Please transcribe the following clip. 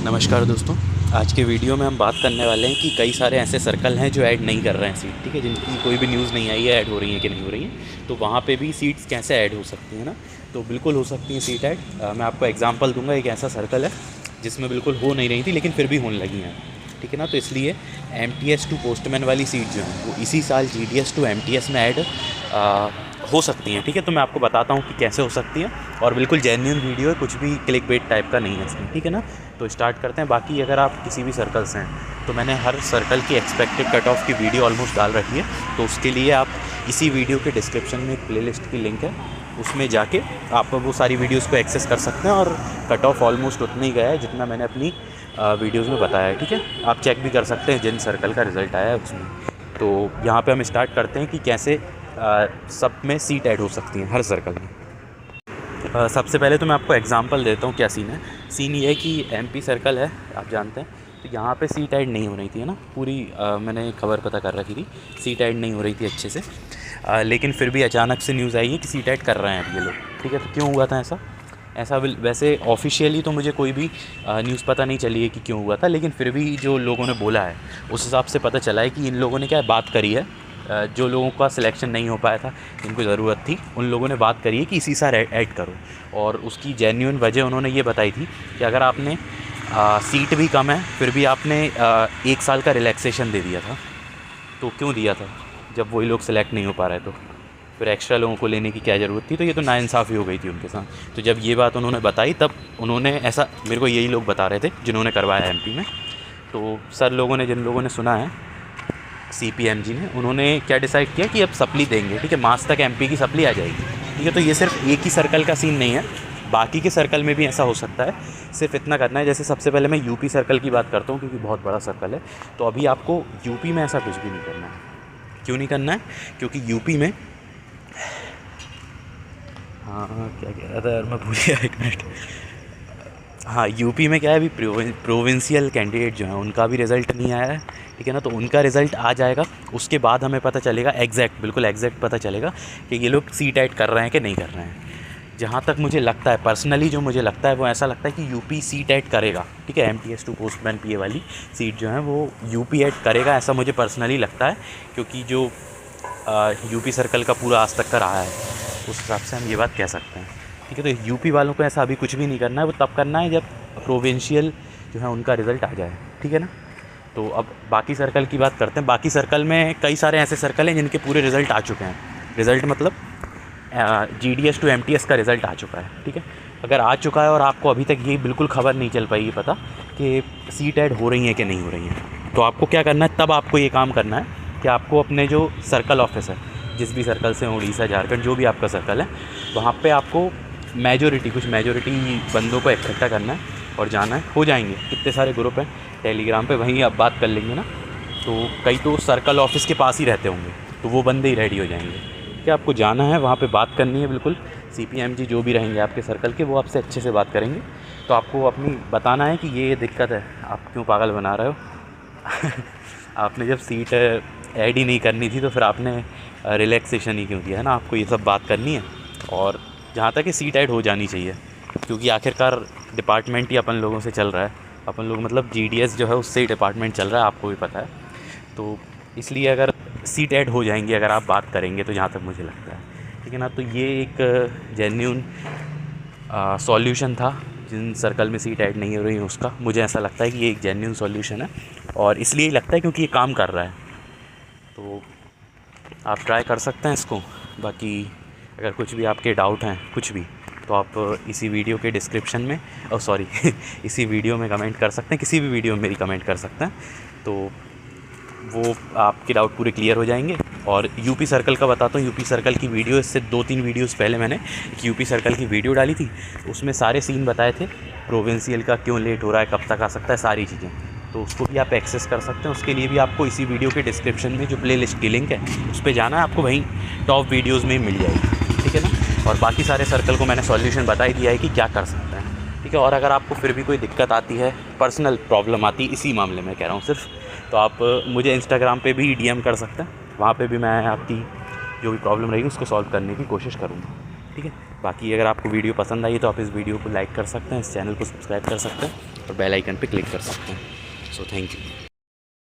नमस्कार दोस्तों। आज के वीडियो में हम बात करने वाले हैं कि कई सारे ऐसे सर्कल हैं जो ऐड नहीं कर रहे हैं सीट, ठीक है, जिनकी कोई भी न्यूज़ नहीं आई है ऐड हो रही है कि नहीं हो रही है। तो वहाँ पे भी सीट्स कैसे ऐड हो सकती हैं ना, तो बिल्कुल हो सकती हैं सीट ऐड। मैं आपको एग्जांपल दूंगा। एक ऐसा सर्कल है जिसमें बिल्कुल हो नहीं रही थी लेकिन फिर भी होने लगी हैं, ठीक है ना। तो इसलिए MTS टू पोस्टमैन वाली सीट जो है वो इसी साल GDS टू MTS में ऐड हो सकती हैं, ठीक है। तो मैं आपको बताता हूँ कि कैसे हो सकती है, और बिल्कुल जेन्युइन वीडियो है, कुछ भी क्लिक बेट टाइप का नहीं है इसमें, ठीक है ना। तो स्टार्ट करते हैं। बाकी अगर आप किसी भी सर्कल से हैं तो मैंने हर सर्कल की एक्सपेक्टेड कट ऑफ की वीडियो ऑलमोस्ट डाल रखी है। तो उसके लिए आप इसी वीडियो के डिस्क्रिप्शन में एक प्लेलिस्ट की लिंक है, उसमें जाके आप वो सारी वीडियोज़ को एक्सेस कर सकते हैं। और कट ऑफ ऑलमोस्ट उतना ही गया है जितना मैंने अपनी वीडियोज़ में बताया है, ठीक है। आप चेक भी कर सकते हैं जिन सर्कल का रिज़ल्ट आया है उसमें। तो यहाँ पे हम स्टार्ट करते हैं कि कैसे सब में सीट ऐड हो सकती हैं हर सर्कल में। सबसे पहले तो मैं आपको एग्जांपल देता हूँ क्या सीन है। सीन ये है कि MP सर्कल है, आप जानते हैं। तो यहाँ पे सीट ऐड नहीं हो रही थी, है ना, पूरी मैंने खबर पता कर रखी थी, सीट ऐड नहीं हो रही थी अच्छे से। लेकिन फिर भी अचानक से न्यूज़ आई है कि सीट ऐड कर रहे हैं अब ये लोग, ठीक है। तो क्यों हुआ था ऐसा वैसे ऑफिशियली तो मुझे कोई भी न्यूज़ पता नहीं चली है कि क्यों हुआ था, लेकिन फिर भी जो लोगों ने बोला है उस हिसाब से पता चला है कि इन लोगों ने क्या बात करी है। जो लोगों का सिलेक्शन नहीं हो पाया था, जिनको ज़रूरत थी, उन लोगों ने बात करी है कि इसी साल ऐड करो। और उसकी जेन्युइन वजह उन्होंने ये बताई थी कि अगर आपने सीट भी कम है फिर भी आपने 1 साल का रिलैक्सेशन दे दिया था। तो क्यों दिया था जब वही लोग सिलेक्ट नहीं हो पा रहे? तो फिर एक्स्ट्रा लोगों को लेने की क्या ज़रूरत थी? तो ये तो नाइंसाफ़ी हो गई थी उनके साथ। तो जब ये बात उन्होंने बताई तब उन्होंने ऐसा, मेरे को यही लोग बता रहे थे जिन्होंने करवाया MP में। तो सर लोगों ने, जिन लोगों ने सुना है, CPMG ने, उन्होंने क्या डिसाइड किया कि अब सप्ली देंगे, ठीक है, मार्च तक MP की सप्ली आ जाएगी, ठीक है। तो ये सिर्फ एक ही सर्कल का सीन नहीं है, बाकी के सर्कल में भी ऐसा हो सकता है। सिर्फ इतना करना है, जैसे सबसे पहले मैं UP सर्कल की बात करता हूँ क्योंकि बहुत बड़ा सर्कल है। तो अभी आपको UP में ऐसा कुछ भी नहीं करना है। क्यों नहीं करना है? क्योंकि UP में, हाँ क्या कह रहा था यार, मैं भूल गया, 1 मिनट। हाँ, UP में क्या है, अभी प्रोविंशियल कैंडिडेट जो हैं उनका भी रिज़ल्ट नहीं आया है, ठीक है ना। तो उनका रिज़ल्ट आ जाएगा, उसके बाद हमें पता चलेगा बिल्कुल एग्जैक्ट पता चलेगा कि ये लोग सीट ऐड कर रहे हैं कि नहीं कर रहे हैं। जहाँ तक मुझे लगता है, पर्सनली जो मुझे लगता है वो ऐसा लगता है कि UP सीट ऐड करेगा, ठीक है। MTS टू पोस्टमैन PA वाली सीट जो है वो UP ऐड करेगा, ऐसा मुझे पर्सनली लगता है। क्योंकि जो UP सर्कल का पूरा आज तक का रहा है उस हिसाब से हम ये बात कह सकते हैं, ठीक है। तो UP वालों को ऐसा अभी कुछ भी नहीं करना है, वो तब करना है जब प्रोविंशियल जो है उनका रिज़ल्ट आ जाए, ठीक है ना। तो अब बाकी सर्कल की बात करते हैं। बाकी सर्कल में कई सारे ऐसे सर्कल हैं जिनके पूरे रिज़ल्ट आ चुके हैं। रिज़ल्ट मतलब GDS टू MTS का रिज़ल्ट आ चुका है, ठीक है। अगर आ चुका है और आपको अभी तक ये बिल्कुल खबर नहीं चल पाई पता कि सीट ऐड हो रही है कि नहीं हो रही है, तो आपको क्या करना है, तब आपको ये काम करना है कि आपको अपने जो सर्कल ऑफिस है, जिस भी सर्कल से उड़ीसा, झारखंड, जो भी आपका सर्कल है, वहाँ पे आपको कुछ मेजॉरिटी बंदों को इकट्ठा करना है और जाना है। हो जाएंगे, कितने सारे ग्रुप हैं टेलीग्राम पे, वहीं आप बात कर लेंगे ना। तो कई तो सर्कल ऑफिस के पास ही रहते होंगे, तो वो बंदे ही रेडी हो जाएंगे। क्या आपको जाना है, वहाँ पे बात करनी है, बिल्कुल CPMG जो भी रहेंगे आपके सर्कल के, वो आपसे अच्छे से बात करेंगे। तो आपको अपनी बताना है कि ये दिक्कत है, आप क्यों पागल बना रहे हो आपने जब सीट ऐड ही नहीं करनी थी तो फिर आपने रिलैक्सेशन ही क्यों दिया, है ना। आपको ये सब बात करनी है। और जहाँ तक कि सीट ऐड हो जानी चाहिए, क्योंकि आखिरकार डिपार्टमेंट ही अपन लोगों से चल रहा है। अपन लोग मतलब GDS जो है उससे ही डिपार्टमेंट चल रहा है, आपको भी पता है। तो इसलिए अगर सीट ऐड हो जाएंगी, अगर आप बात करेंगे, तो जहाँ तक मुझे लगता है, ठीक है ना। तो ये एक जेन्युइन सॉल्यूशन था जिन सर्कल में सीट ऐड नहीं हो रही है उसका। मुझे ऐसा लगता है कि ये एक जेन्युइन सॉल्यूशन है, और इसलिए लगता है क्योंकि ये काम कर रहा है। तो आप ट्राई कर सकते हैं इसको। बाकी अगर कुछ भी आपके डाउट हैं, कुछ भी, तो आप इसी वीडियो के डिस्क्रिप्शन में इसी वीडियो में कमेंट कर सकते हैं, किसी भी वीडियो में मेरी कमेंट कर सकते हैं। तो वो आपके डाउट पूरे क्लियर हो जाएंगे। और UP सर्कल का बताता हूँ। UP सर्कल की वीडियो, इससे 2-3 वीडियोस पहले मैंने एक UP सर्कल की वीडियो डाली थी, उसमें सारे सीन बताए थे, प्रोविंशियल का क्यों लेट हो रहा है, कब तक आ सकता है, सारी चीज़ें। तो उसको भी आप एक्सेस कर सकते हैं। उसके लिए भी आपको इसी वीडियो के डिस्क्रिप्शन में जो प्लेलिस्ट की लिंक है उस पर जाना है, आपको वहीं टॉप वीडियोज़ में मिल जाएगी, ठीक है ना। और बाकी सारे सर्कल को मैंने सॉल्यूशन बता ही दिया है कि क्या कर सकते हैं, ठीक है। और अगर आपको फिर भी कोई दिक्कत आती है, पर्सनल प्रॉब्लम आती है, इसी मामले में कह रहा हूँ सिर्फ, तो आप मुझे इंस्टाग्राम पे भी DM कर सकते हैं। वहाँ पे भी मैं आपकी जो भी प्रॉब्लम रहेगी उसको सॉल्व करने की कोशिश करूँगा, ठीक है। बाकी अगर आपको वीडियो पसंद आई तो आप इस वीडियो को लाइक कर सकते हैं, इस चैनल को सब्सक्राइब कर सकते हैं। और बेल आइकन पे क्लिक कर सकते हैं। So thank you.